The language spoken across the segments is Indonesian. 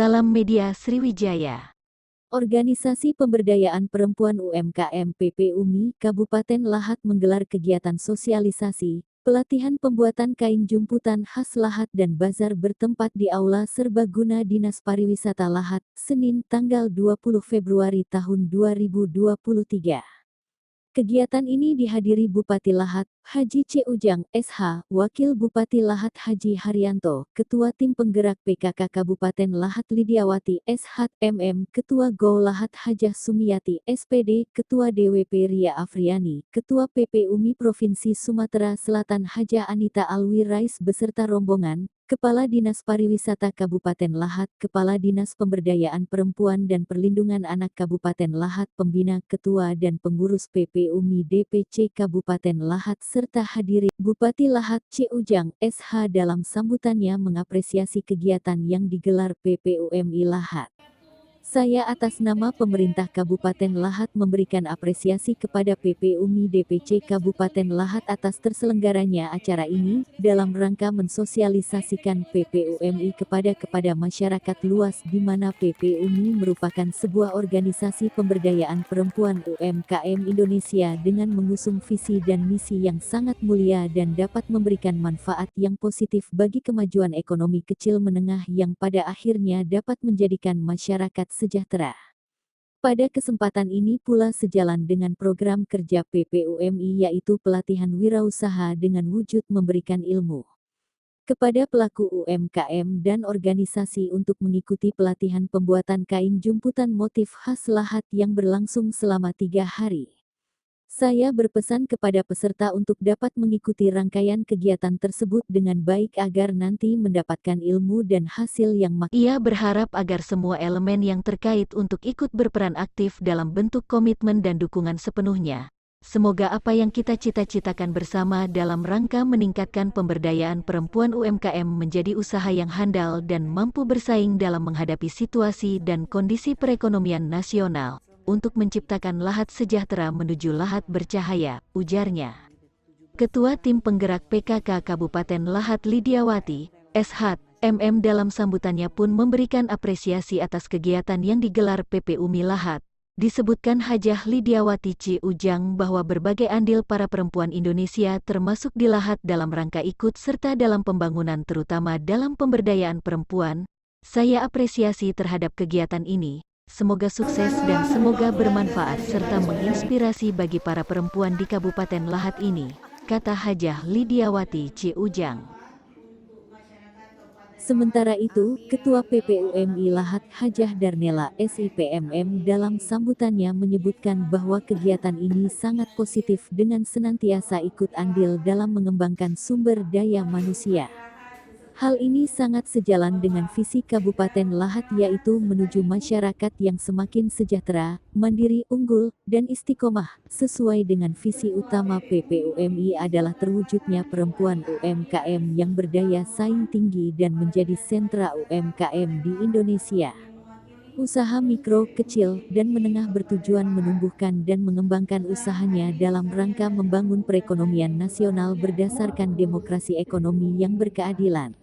Salam Media Sriwijaya. Organisasi Pemberdayaan Perempuan UMKM PPUMI Kabupaten Lahat menggelar kegiatan sosialisasi, pelatihan pembuatan kain jumputan khas Lahat dan bazar bertempat di Aula Serbaguna Dinas Pariwisata Lahat, Senin tanggal 20 Februari tahun 2023. Kegiatan ini dihadiri Bupati Lahat, Haji C. Ujang, SH, Wakil Bupati Lahat Haji Haryanto, Ketua Tim Penggerak PKK Kabupaten Lahat Lidiawati, SH, MM, Ketua GO Lahat Hajah Sumiyati, SPD, Ketua DWP Ria Afriani, Ketua PPUMI Provinsi Sumatera Selatan Hajah Anita Alwi Rais beserta rombongan, Kepala Dinas Pariwisata Kabupaten Lahat, Kepala Dinas Pemberdayaan Perempuan dan Perlindungan Anak Kabupaten Lahat, Pembina, Ketua dan Pengurus PPUMI DPC Kabupaten Lahat serta hadiri Bupati Lahat C. Ujang, SH dalam sambutannya mengapresiasi kegiatan yang digelar PPUMI Lahat. Saya atas nama pemerintah Kabupaten Lahat memberikan apresiasi kepada PPUMI DPC Kabupaten Lahat atas terselenggaranya acara ini, dalam rangka mensosialisasikan PPUMI kepada masyarakat luas di mana PPUMI merupakan sebuah organisasi pemberdayaan perempuan UMKM Indonesia dengan mengusung visi dan misi yang sangat mulia dan dapat memberikan manfaat yang positif bagi kemajuan ekonomi kecil menengah yang pada akhirnya dapat menjadikan masyarakat sejahtera. Pada kesempatan ini pula sejalan dengan program kerja PPUMI yaitu pelatihan wirausaha dengan wujud memberikan ilmu kepada pelaku UMKM dan organisasi untuk mengikuti pelatihan pembuatan kain jumputan motif khas Lahat yang berlangsung selama 3 hari. Saya berpesan kepada peserta untuk dapat mengikuti rangkaian kegiatan tersebut dengan baik agar nanti mendapatkan ilmu dan hasil yang maksimal. Ia berharap agar semua elemen yang terkait untuk ikut berperan aktif dalam bentuk komitmen dan dukungan sepenuhnya. Semoga apa yang kita cita-citakan bersama dalam rangka meningkatkan pemberdayaan perempuan UMKM menjadi usaha yang handal dan mampu bersaing dalam menghadapi situasi dan kondisi perekonomian nasional. Untuk menciptakan Lahat sejahtera menuju Lahat bercahaya, ujarnya. Ketua Tim Penggerak PKK Kabupaten Lahat Lidiawati, SH, MM dalam sambutannya pun memberikan apresiasi atas kegiatan yang digelar PPUMI Lahat. Disebutkan Hajah Lidiawati C. Ujang bahwa berbagai andil para perempuan Indonesia termasuk di Lahat dalam rangka ikut serta dalam pembangunan terutama dalam pemberdayaan perempuan. Saya apresiasi terhadap kegiatan ini. Semoga sukses dan semoga bermanfaat serta menginspirasi bagi para perempuan di Kabupaten Lahat ini, kata Hajah Lidiawati C. Ujang. Sementara itu, Ketua PPUMI Lahat Hajah Darnela SIPMM dalam sambutannya menyebutkan bahwa kegiatan ini sangat positif dengan senantiasa ikut andil dalam mengembangkan sumber daya manusia. Hal ini sangat sejalan dengan visi Kabupaten Lahat yaitu menuju masyarakat yang semakin sejahtera, mandiri, unggul, dan istiqomah. Sesuai dengan visi utama PPUMI adalah terwujudnya perempuan UMKM yang berdaya saing tinggi dan menjadi sentra UMKM di Indonesia. Usaha mikro, kecil, dan menengah bertujuan menumbuhkan dan mengembangkan usahanya dalam rangka membangun perekonomian nasional berdasarkan demokrasi ekonomi yang berkeadilan.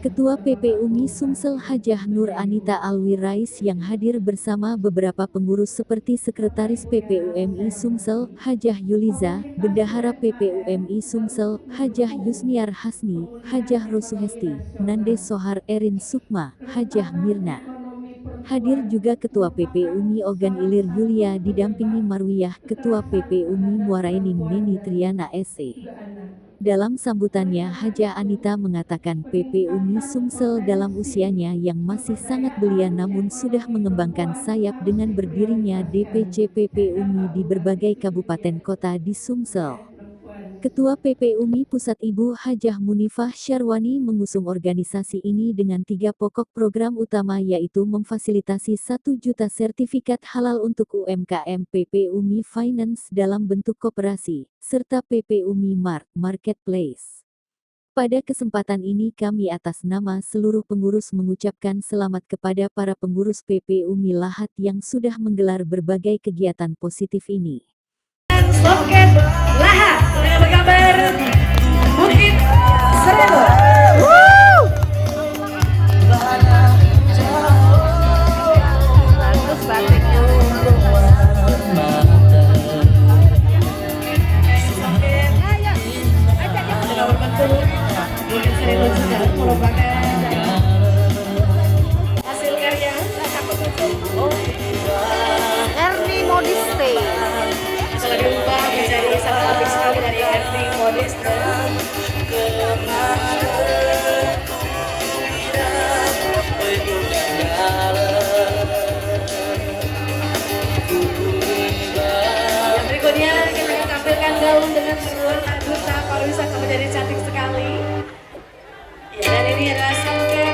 Ketua PPUMI Sumsel Hajah Nur Anita Alwi Rais yang hadir bersama beberapa pengurus seperti Sekretaris PPUMI Sumsel, Hajah Yuliza, Bendahara PPUMI Sumsel, Hajah Yusniar Hasni, Hajah Rosuhesti, Nande Sohar Erin Sukma, Hajah Mirna. Hadir juga Ketua PPUMI Ogan Ilir Yulia didampingi Marwiyah, Ketua PPUMI Muaraining Neni Triana SE. Dalam sambutannya Hajah Anita mengatakan PPUMI Sumsel dalam usianya yang masih sangat belia namun sudah mengembangkan sayap dengan berdirinya DPC PPUMI di berbagai kabupaten kota di Sumsel. Ketua PPUMI Pusat Ibu Hajah Munifah Syarwani mengusung organisasi ini dengan 3 pokok program utama yaitu memfasilitasi 1 juta sertifikat halal untuk UMKM PPUMI Finance dalam bentuk koperasi, serta PPUMI Mart Marketplace. Pada kesempatan ini kami atas nama seluruh pengurus mengucapkan selamat kepada para pengurus PPUMI Lahat yang sudah menggelar berbagai kegiatan positif ini. Loket Lahat dengan bergambar Bukit Seredo. Yang berikutnya kita akan tampilkan gaun dengan seluruh duta pariwisata menjadi cantik sekali. Ya, dan ini adalah Soket